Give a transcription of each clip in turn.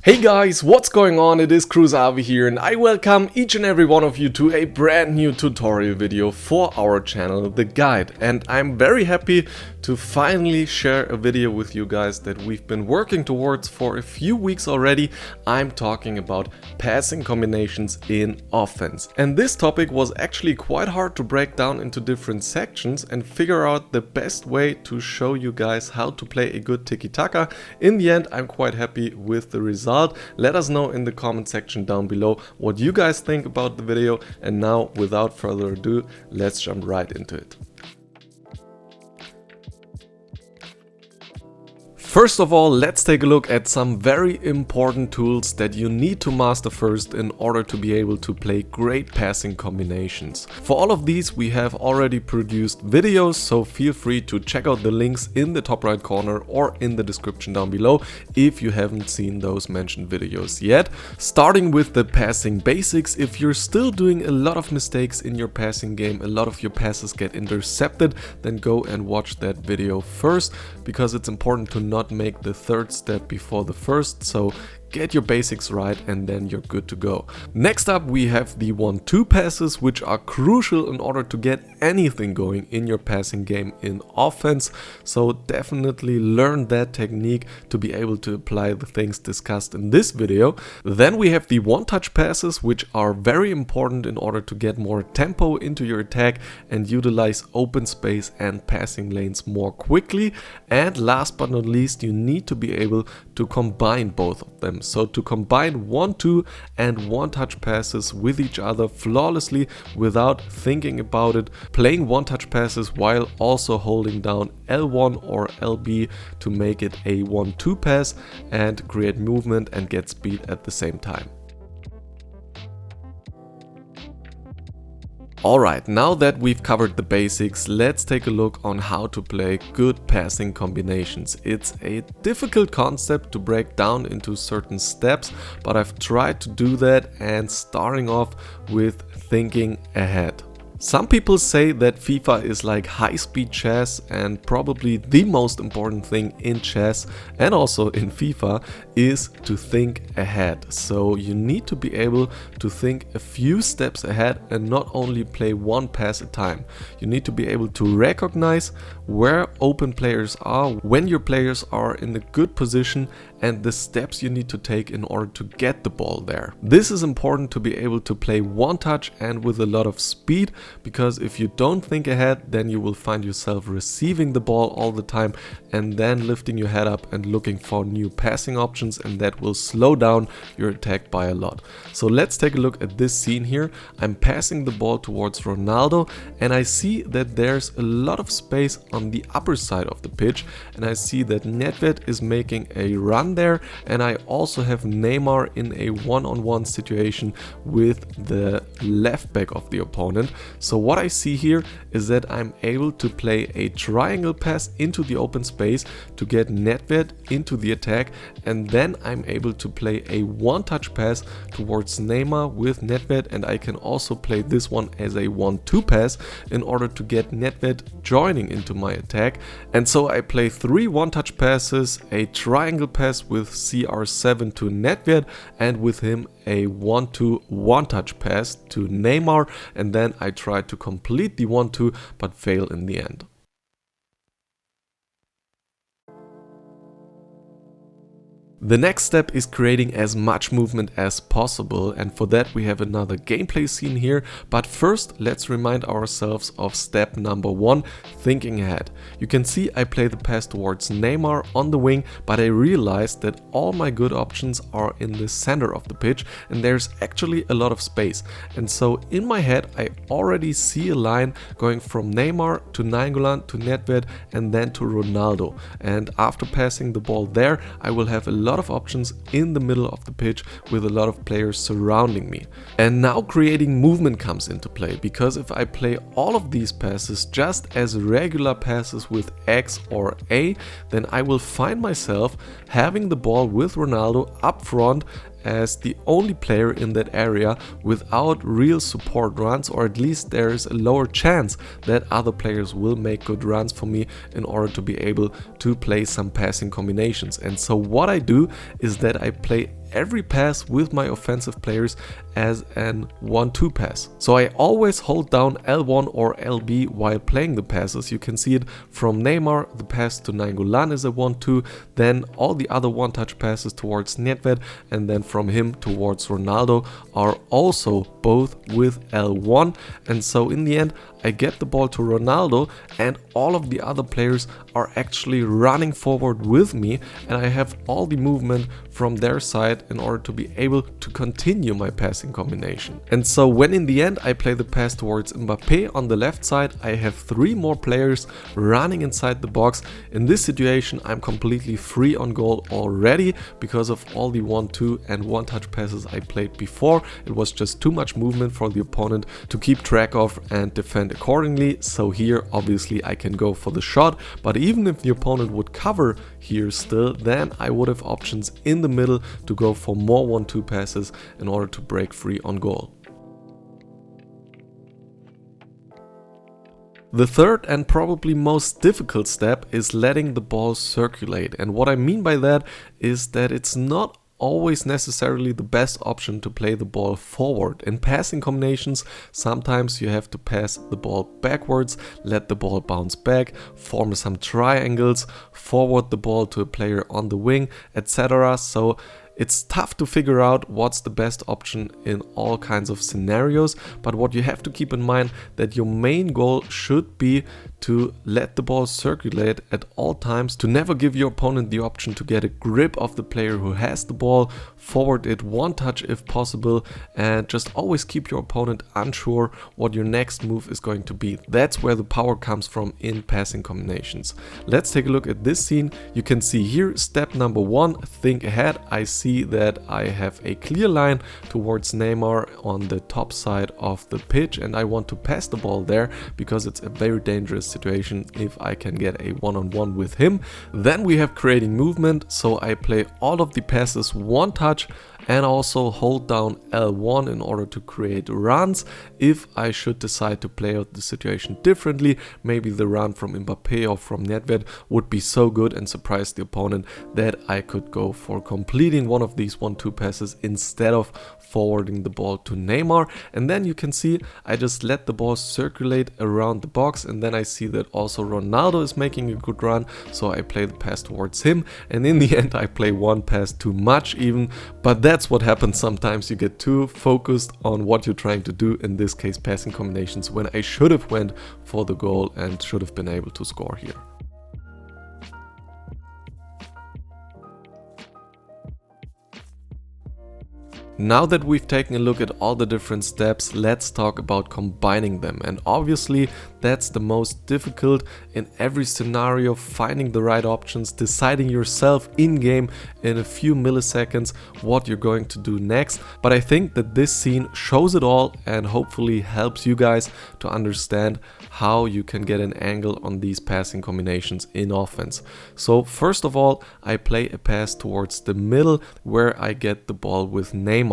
Hey guys, what's going on? It is Cruzavi here and I welcome each and every one of you to a brand new tutorial video for our channel, The Guide. And I'm very happy to finally share a video with you guys that we've been working towards for a few weeks already. I'm talking about passing combinations in offense. And this topic was actually quite hard to break down into different sections and figure out the best way to show you guys how to play a good Tiki Taka. In the end, I'm quite happy with the result. Let us know in the comment section down below what you guys think about the video, and now without further ado, let's jump right into it. First of all, let's take a look at some very important tools that you need to master first in order to be able to play great passing combinations. For all of these we have already produced videos, so feel free to check out the links in the top right corner or in the description down below if you haven't seen those mentioned videos yet. Starting with the passing basics, if you're still doing a lot of mistakes in your passing game, a lot of your passes get intercepted, then go and watch that video first, because it's important to not make the third step before the first, so get your basics right and then you're good to go. Next up we have the 1-2 passes, which are crucial in order to get anything going in your passing game in offense, so definitely learn that technique to be able to apply the things discussed in this video. Then we have the one-touch passes, which are very important in order to get more tempo into your attack and utilize open space and passing lanes more quickly. And last but not least, you need to be able to combine both of them. So to combine 1-2 and one-touch passes with each other flawlessly without thinking about it, playing one-touch passes while also holding down L1 or LB to make it a 1-2 pass and create movement and get speed at the same time. Alright, now that we've covered the basics, let's take a look on how to play good passing combinations. It's a difficult concept to break down into certain steps, but I've tried to do that, and starting off with thinking ahead. Some people say that FIFA is like high-speed chess, and probably the most important thing in chess and also in FIFA is to think ahead. So you need to be able to think a few steps ahead and not only play one pass at a time. You need to be able to recognize where open players are, when your players are in a good position, and the steps you need to take in order to get the ball there. This is important to be able to play one touch and with a lot of speed, because if you don't think ahead, then you will find yourself receiving the ball all the time and then lifting your head up and looking for new passing options, and that will slow down your attack by a lot. So let's take a look at this scene here. I'm passing the ball towards Ronaldo and I see that there's a lot of space on the upper side of the pitch, and I see that Nedved is making a run there, and I also have Neymar in a one-on-one situation with the left back of the opponent. So what I see here is that I'm able to play a triangle pass into the open space to get Nedved into the attack, and then I'm able to play a one-touch pass towards Neymar with Nedved, and I can also play this one as a 1-2 pass in order to get Nedved joining into my attack. And so I play 3 one-touch passes, a triangle pass with CR7 to Nedved, and with him a 1-2 one-touch pass to Neymar, and then I try to complete the 1-2 but fail in the end. The next step is creating as much movement as possible, and for that we have another gameplay scene here, but first let's remind ourselves of step number 1, thinking ahead. You can see I play the pass towards Neymar on the wing, but I realized that all my good options are in the center of the pitch and there's actually a lot of space, and so in my head I already see a line going from Neymar to Nainggolan to Nedved and then to Ronaldo, and after passing the ball there I will have a lot of options in the middle of the pitch with a lot of players surrounding me. And now creating movement comes into play, because if I play all of these passes just as regular passes with X or A, then I will find myself having the ball with Ronaldo up front as the only player in that area without real support runs, or at least there is a lower chance that other players will make good runs for me in order to be able to play some passing combinations. And so what I do is that I play every pass with my offensive players as an 1-2 pass. So I always hold down L1 or LB while playing the passes. You can see it from Neymar, the pass to Nainggolan is a 1-2, then all the other one-touch passes towards Nedved and then from him towards Ronaldo are also both with L1. And so in the end I get the ball to Ronaldo and all of the other players are actually running forward with me, and I have all the movement from their side in order to be able to continue my passing combination. And so when in the end I play the pass towards Mbappe on the left side, I have 3 more players running inside the box. In this situation I'm completely free on goal already because of all the 1-2 and one-touch passes I played before. It was just too much movement for the opponent to keep track of and defend accordingly. So here obviously I can go for the shot, but even if the opponent would cover here still, then I would have options in the middle to go for more 1-2 passes in order to break free on goal. The third and probably most difficult step is letting the ball circulate, and what I mean by that is that it's not always necessarily the best option to play the ball forward. In passing combinations, sometimes you have to pass the ball backwards, let the ball bounce back, form some triangles, forward the ball to a player on the wing, etc. So it's tough to figure out what's the best option in all kinds of scenarios, but what you have to keep in mind that your main goal should be to let the ball circulate at all times, to never give your opponent the option to get a grip of the player who has the ball, forward it one touch if possible, and just always keep your opponent unsure what your next move is going to be. That's where the power comes from in passing combinations. Let's take a look at this scene. You can see here step number 1, think ahead. I see that I have a clear line towards Neymar on the top side of the pitch and I want to pass the ball there because it's a very dangerous situation if I can get a one-on-one with him. Then we have creating movement, so I play all of the passes one touch and also hold down L1 in order to create runs. If I should decide to play out the situation differently, maybe the run from Mbappe or from Nedved would be so good and surprise the opponent that I could go for completing one of these 1-2 passes instead of forwarding the ball to Neymar. And then you can see I just let the ball circulate around the box, and then I see that also Ronaldo is making a good run, so I play the pass towards him, and in the end I play one pass too much even, but that's what happens sometimes. You get too focused on what you're trying to do, in this case passing combinations, when I should have went for the goal and should have been able to score here. Now that we've taken a look at all the different steps, let's talk about combining them. And obviously that's the most difficult in every scenario, finding the right options, deciding yourself in-game in a few milliseconds what you're going to do next. But I think that this scene shows it all and hopefully helps you guys to understand how you can get an angle on these passing combinations in offense. So first of all, I play a pass towards the middle where I get the ball with Neymar.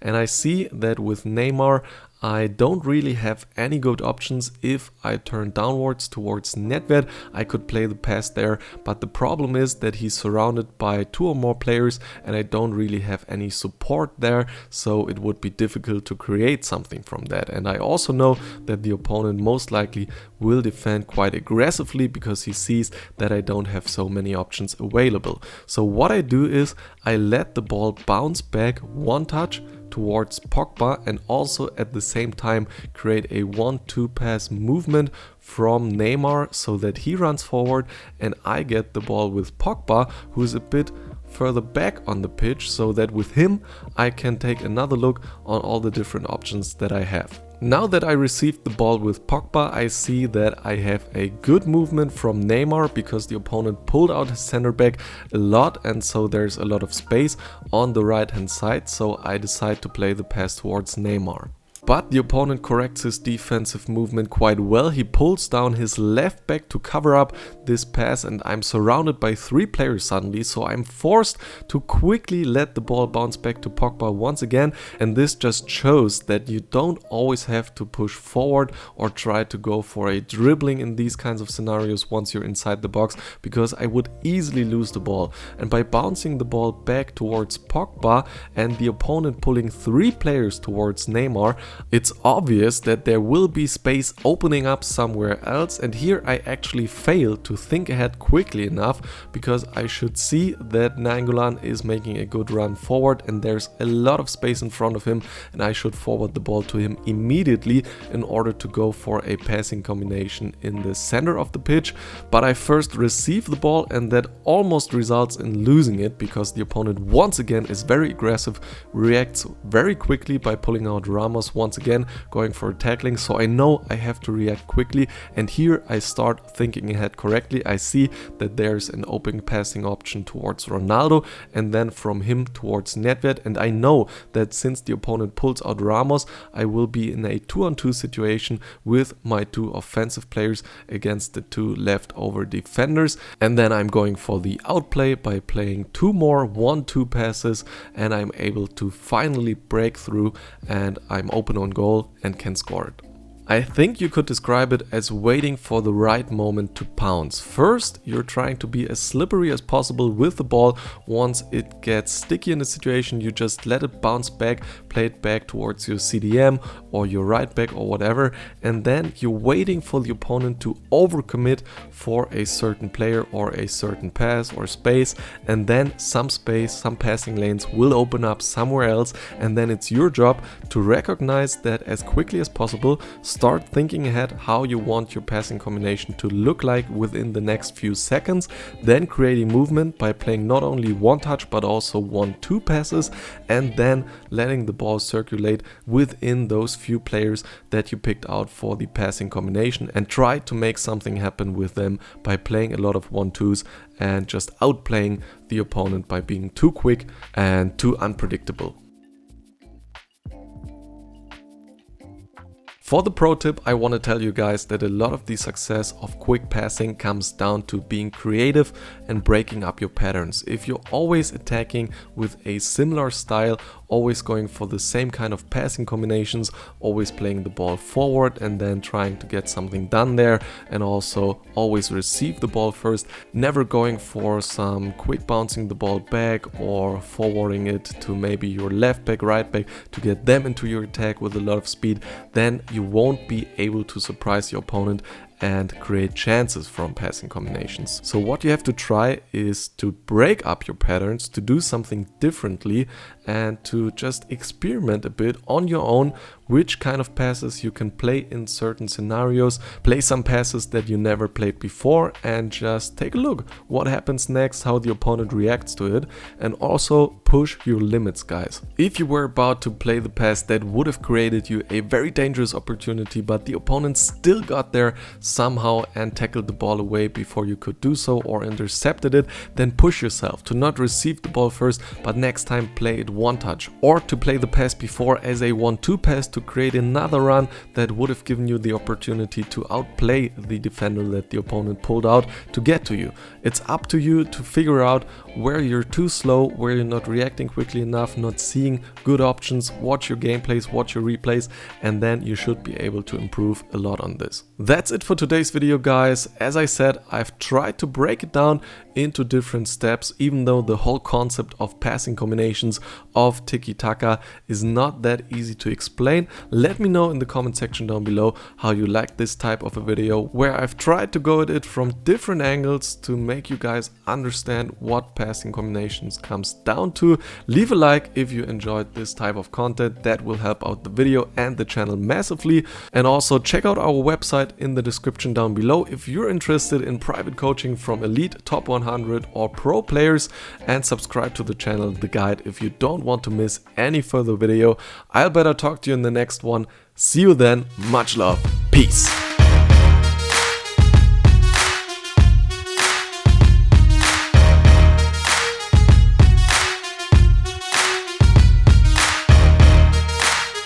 And I see that with Neymar I don't really have any good options. If I turn downwards towards Nedved, I could play the pass there, but the problem is that he's surrounded by 2 or more players and I don't really have any support there, so it would be difficult to create something from that. And I also know that the opponent most likely will defend quite aggressively because he sees that I don't have so many options available. So what I do is I let the ball bounce back one touch towards Pogba and also at the same time create a 1-2 pass movement from Neymar so that he runs forward and I get the ball with Pogba, who is a bit further back on the pitch, so that with him I can take another look on all the different options that I have. Now that I received the ball with Pogba, I see that I have a good movement from Neymar because the opponent pulled out his center back a lot and so there's a lot of space on the right hand side, so I decide to play the pass towards Neymar. but the opponent corrects his defensive movement quite well. He pulls down his left back to cover up this pass, and I'm surrounded by 3 players suddenly, so I'm forced to quickly let the ball bounce back to Pogba once again, and this just shows that you don't always have to push forward or try to go for a dribbling in these kinds of scenarios once you're inside the box, because I would easily lose the ball. And by bouncing the ball back towards Pogba and the opponent pulling 3 players towards Neymar, it's obvious that there will be space opening up somewhere else, and here I actually failed to think ahead quickly enough, because I should see that Nainggolan is making a good run forward and there's a lot of space in front of him, and I should forward the ball to him immediately in order to go for a passing combination in the center of the pitch. But I first receive the ball, and that almost results in losing it, because the opponent once again is very aggressive, reacts very quickly by pulling out Ramos once again, going for a tackling, so I know I have to react quickly, and here I start thinking ahead correctly. I see that there's an open passing option towards Ronaldo and then from him towards Nedved, and I know that since the opponent pulls out Ramos, I will be in a 2-on-2 situation with my 2 offensive players against the 2 leftover defenders, and then I'm going for the outplay by playing 2 more 1-2 passes, and I'm able to finally break through, and I'm open on goal and can score it. I think you could describe it as waiting for the right moment to pounce. First, you're trying to be as slippery as possible with the ball. Once it gets sticky in the situation, you just let it bounce back, play it back towards your CDM or your right back or whatever, and then you're waiting for the opponent to overcommit for a certain player or a certain pass or space, and then some space, some passing lanes will open up somewhere else, and then it's your job to recognize that as quickly as possible. Start thinking ahead how you want your passing combination to look like within the next few seconds, then creating movement by playing not only 1 touch but also 1-2 passes, and then letting the ball circulate within those few players that you picked out for the passing combination, and try to make something happen with them by playing a lot of 1-2s and just outplaying the opponent by being too quick and too unpredictable. For the pro tip, I want to tell you guys that a lot of the success of quick passing comes down to being creative and breaking up your patterns. If you're always attacking with a similar style, always going for the same kind of passing combinations, always playing the ball forward and then trying to get something done there, and also always receive the ball first, never going for some quick bouncing the ball back or forwarding it to maybe your left back, right back to get them into your attack with a lot of speed, then you won't be able to surprise your opponent and create chances from passing combinations. So what you have to try is to break up your patterns, to do something differently, and to just experiment a bit on your own which kind of passes you can play in certain scenarios. Play some passes that you never played before and just take a look what happens next, how the opponent reacts to it, and also push your limits, guys. If you were about to play the pass that would have created you a very dangerous opportunity, but the opponent still got there somehow and tackled the ball away before you could do so or intercepted it, then push yourself to not receive the ball first, but next time play it 1 touch, or to play the pass before as a 1-2 pass to create another run that would have given you the opportunity to outplay the defender that the opponent pulled out to get to you. It's up to you to figure out where you're too slow, where you're not reacting quickly enough, not seeing good options. Watch your gameplays, watch your replays, and then you should be able to improve a lot on this. That's it for today's video, guys. As I said, I've tried to break it down into different steps, even though the whole concept of passing combinations of Tiki Taka is not that easy to explain. Let me know in the comment section down below how you like this type of a video, where I've tried to go at it from different angles to make you guys understand what passing combinations comes down to. Leave a like if you enjoyed this type of content. That will help out the video and the channel massively. And also check out our website in the description down below if you're interested in private coaching from elite, top 100 or pro players, and subscribe to the channel The Guide if you don't want to miss any further video. I'll better talk to you in the next one. See you then. Much love. Peace.